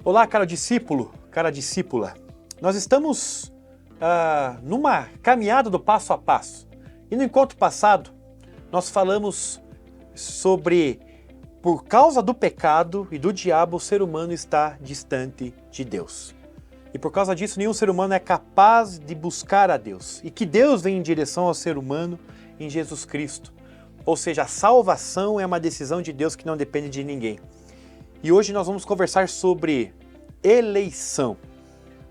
Olá, caro discípulo, cara discípula. Nós estamos numa caminhada do passo a passo. E no encontro passado, nós falamos sobre, por causa do pecado e do diabo, o ser humano está distante de Deus. E por causa disso, nenhum ser humano é capaz de buscar a Deus. E que Deus vem em direção ao ser humano em Jesus Cristo. Ou seja, a salvação é uma decisão de Deus que não depende de ninguém. E hoje nós vamos conversar sobre eleição.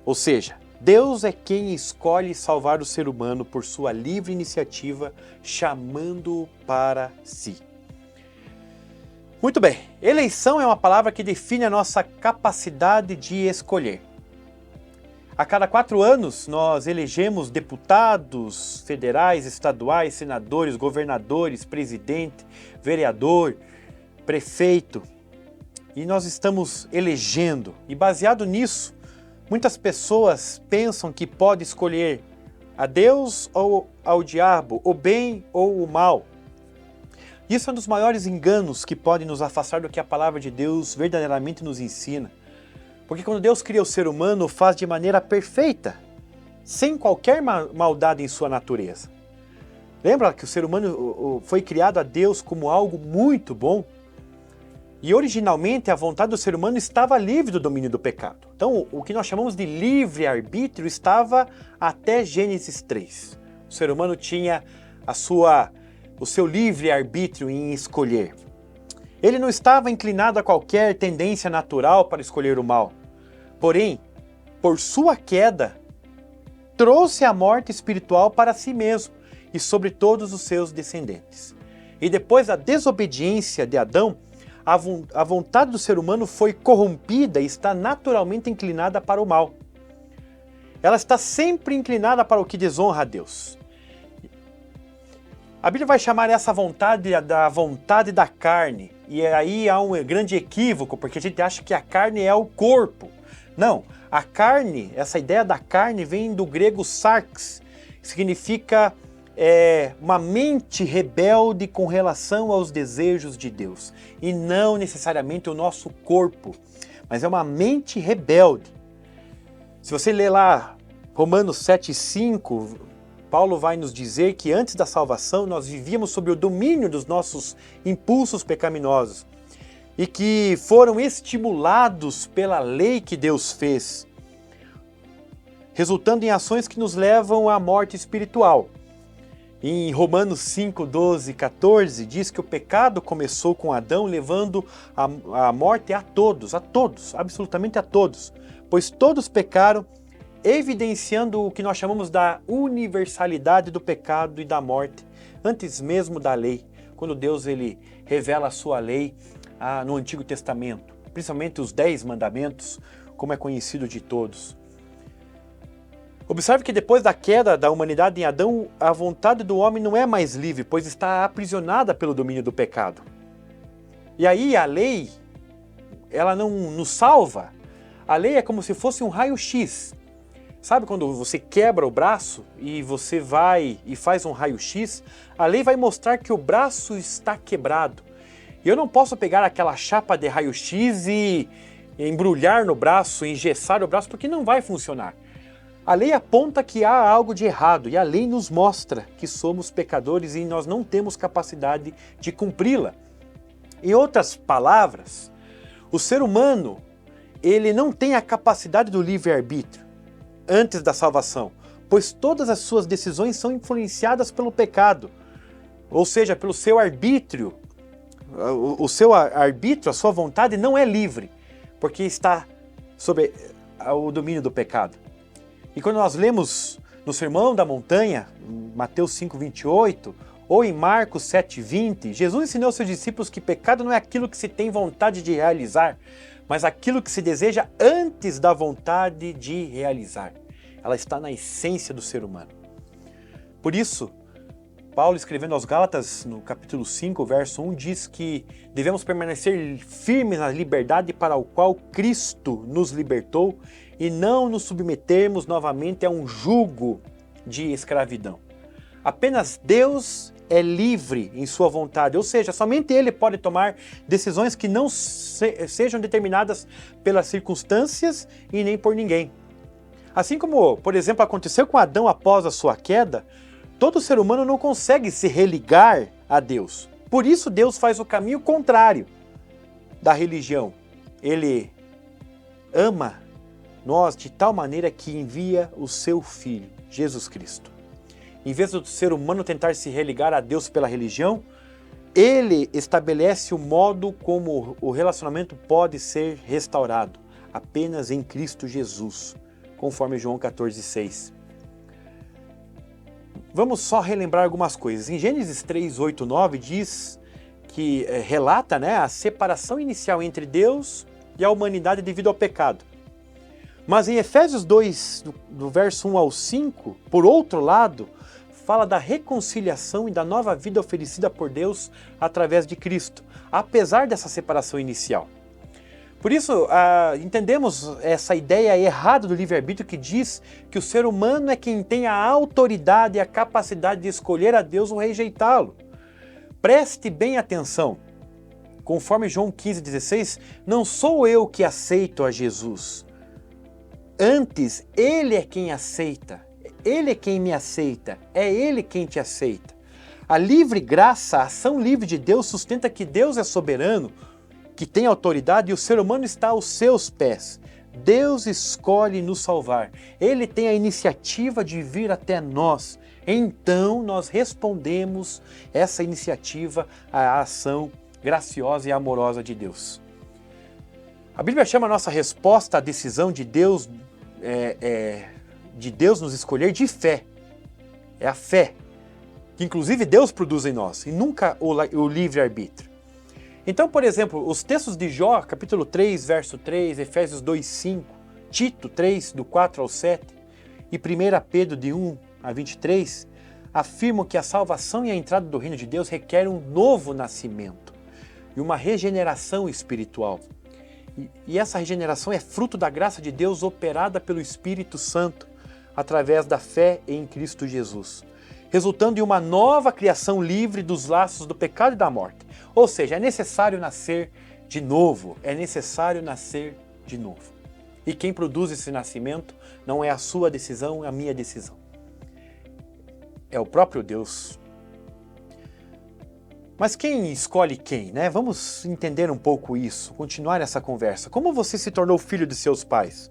Ou seja, Deus é quem escolhe salvar o ser humano por sua livre iniciativa, chamando-o para si. Muito bem, eleição é uma palavra que define a nossa capacidade de escolher. A cada 4 anos, nós elegemos deputados federais, estaduais, senadores, governadores, presidente, vereador, prefeito. E nós estamos elegendo. E baseado nisso, muitas pessoas pensam que pode escolher a Deus ou ao diabo, o bem ou o mal. Isso é um dos maiores enganos que podem nos afastar do que a palavra de Deus verdadeiramente nos ensina. Porque quando Deus cria o ser humano, o faz de maneira perfeita, sem qualquer maldade em sua natureza. Lembra que o ser humano foi criado a Deus como algo muito bom? E originalmente a vontade do ser humano estava livre do domínio do pecado. Então o que nós chamamos de livre-arbítrio estava até Gênesis 3. O ser humano tinha o seu livre-arbítrio em escolher. Ele não estava inclinado a qualquer tendência natural para escolher o mal. Porém, por sua queda, trouxe a morte espiritual para si mesmo e sobre todos os seus descendentes. E depois da desobediência de Adão, a vontade do ser humano foi corrompida e está naturalmente inclinada para o mal. Ela está sempre inclinada para o que desonra a Deus. A Bíblia vai chamar essa vontade da vontade da carne. E aí há um grande equívoco, porque a gente acha que a carne é o corpo. Não, a carne, essa ideia da carne vem do grego sarx, que significa uma mente rebelde com relação aos desejos de Deus. E não necessariamente o nosso corpo, mas é uma mente rebelde. Se você ler lá Romanos 7,5, Paulo vai nos dizer que antes da salvação nós vivíamos sob o domínio dos nossos impulsos pecaminosos e que foram estimulados pela lei que Deus fez, resultando em ações que nos levam à morte espiritual. Em Romanos 5, 12 e 14 diz que o pecado começou com Adão, levando a morte a todos, absolutamente a todos, pois todos pecaram, evidenciando o que nós chamamos da universalidade do pecado e da morte, antes mesmo da lei, quando Deus ele revela a sua lei no Antigo Testamento, principalmente os 10 mandamentos, como é conhecido de todos. Observe que depois da queda da humanidade em Adão, a vontade do homem não é mais livre, pois está aprisionada pelo domínio do pecado. E aí a lei, ela não nos salva. A lei é como se fosse um raio-x. Sabe quando você quebra o braço e você vai e faz um raio-x? A lei vai mostrar que o braço está quebrado. E eu não posso pegar aquela chapa de raio-x e embrulhar no braço, engessar o braço, porque não vai funcionar. A lei aponta que há algo de errado e a lei nos mostra que somos pecadores e nós não temos capacidade de cumpri-la. Em outras palavras, o ser humano ele não tem a capacidade do livre-arbítrio antes da salvação, pois todas as suas decisões são influenciadas pelo pecado, ou seja, pelo seu arbítrio. O seu arbítrio, a sua vontade não é livre, porque está sob o domínio do pecado. E quando nós lemos no Sermão da Montanha, Mateus 5:28, ou em Marcos 7:20, Jesus ensinou aos seus discípulos que pecado não é aquilo que se tem vontade de realizar, mas aquilo que se deseja antes da vontade de realizar. Ela está na essência do ser humano. Por isso, Paulo, escrevendo aos Gálatas, no capítulo 5, verso 1, diz que devemos permanecer firmes na liberdade para a qual Cristo nos libertou e não nos submetermos novamente a um jugo de escravidão. Apenas Deus é livre em sua vontade, ou seja, somente ele pode tomar decisões que não sejam determinadas pelas circunstâncias e nem por ninguém. Assim como, por exemplo, aconteceu com Adão após a sua queda, todo ser humano não consegue se religar a Deus. Por isso Deus faz o caminho contrário da religião. Ele ama nós de tal maneira que envia o seu Filho, Jesus Cristo. Em vez do ser humano tentar se religar a Deus pela religião, ele estabelece o modo como o relacionamento pode ser restaurado, apenas em Cristo Jesus, conforme João 14,6. Vamos só relembrar algumas coisas. Em Gênesis 3, 8, 9 diz que relata, a separação inicial entre Deus e a humanidade devido ao pecado. Mas em Efésios 2, do verso 1 ao 5, por outro lado, fala da reconciliação e da nova vida oferecida por Deus através de Cristo, apesar dessa separação inicial. Por isso, entendemos essa ideia errada do livre-arbítrio que diz que o ser humano é quem tem a autoridade e a capacidade de escolher a Deus ou rejeitá-lo. Preste bem atenção. Conforme João 15,16, não sou eu que aceito a Jesus. Antes, Ele é quem aceita. Ele é quem me aceita, é Ele quem te aceita. A livre graça, a ação livre de Deus sustenta que Deus é soberano, que tem autoridade e o ser humano está aos seus pés. Deus escolhe nos salvar. Ele tem a iniciativa de vir até nós. Então nós respondemos essa iniciativa à ação graciosa e amorosa de Deus. A Bíblia chama a nossa resposta à decisão de Deus nos escolher de fé. É a fé, que inclusive Deus produz em nós, e nunca o livre-arbítrio. Então, por exemplo, os textos de Jó, capítulo 3, verso 3, Efésios 2, 5, Tito 3, do 4 ao 7, e 1 Pedro de 1 a 23, afirmam que a salvação e a entrada do reino de Deus requer um novo nascimento e uma regeneração espiritual. E essa regeneração é fruto da graça de Deus operada pelo Espírito Santo, através da fé em Cristo Jesus, resultando em uma nova criação livre dos laços do pecado e da morte. Ou seja, é necessário nascer de novo, E quem produz esse nascimento não é a sua decisão, é a minha decisão. É o próprio Deus. Mas quem escolhe quem, Vamos entender um pouco isso, continuar essa conversa. Como você se tornou filho de seus pais?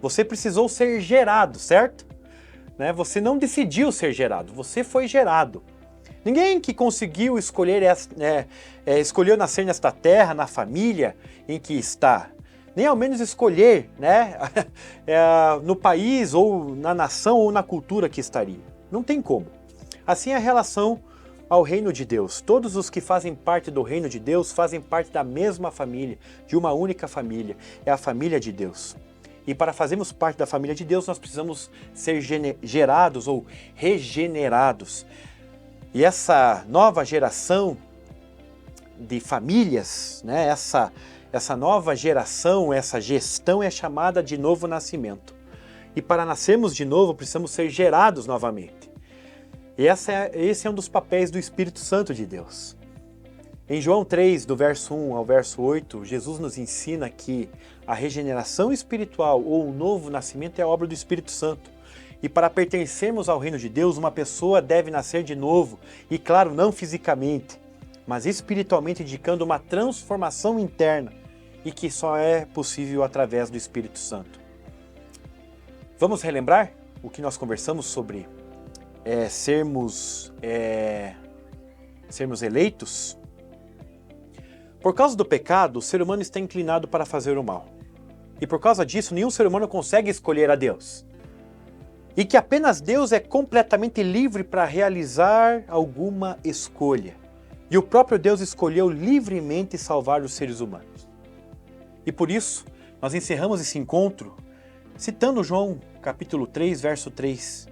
Você precisou ser gerado, certo? Você não decidiu ser gerado, você foi gerado. Ninguém que conseguiu escolher escolheu nascer nesta terra, na família em que está, nem ao menos escolher no país ou na nação ou na cultura que estaria. Não tem como. Assim é a relação ao reino de Deus. Todos os que fazem parte do reino de Deus fazem parte da mesma família, de uma única família, é a família de Deus. E para fazermos parte da família de Deus, nós precisamos ser gerados ou regenerados. E essa nova geração de famílias, essa nova geração, essa gestão é chamada de novo nascimento. E para nascermos de novo, precisamos ser gerados novamente. E esse é um dos papéis do Espírito Santo de Deus. Em João 3, do verso 1 ao verso 8, Jesus nos ensina que a regeneração espiritual ou o novo nascimento é a obra do Espírito Santo. E para pertencermos ao reino de Deus, uma pessoa deve nascer de novo, e claro, não fisicamente, mas espiritualmente, indicando uma transformação interna, e que só é possível através do Espírito Santo. Vamos relembrar o que nós conversamos sobre sermos eleitos? Por causa do pecado, o ser humano está inclinado para fazer o mal. E por causa disso, nenhum ser humano consegue escolher a Deus. E que apenas Deus é completamente livre para realizar alguma escolha. E o próprio Deus escolheu livremente salvar os seres humanos. E por isso, nós encerramos esse encontro citando João capítulo 3, verso 3.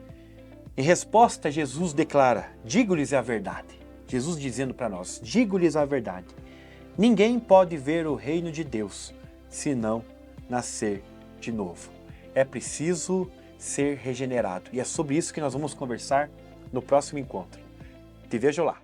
Em resposta, Jesus declara: digo-lhes a verdade. Jesus dizendo para nós: digo-lhes a verdade. Ninguém pode ver o reino de Deus se não nascer de novo. É preciso ser regenerado. E é sobre isso que nós vamos conversar no próximo encontro. Te vejo lá.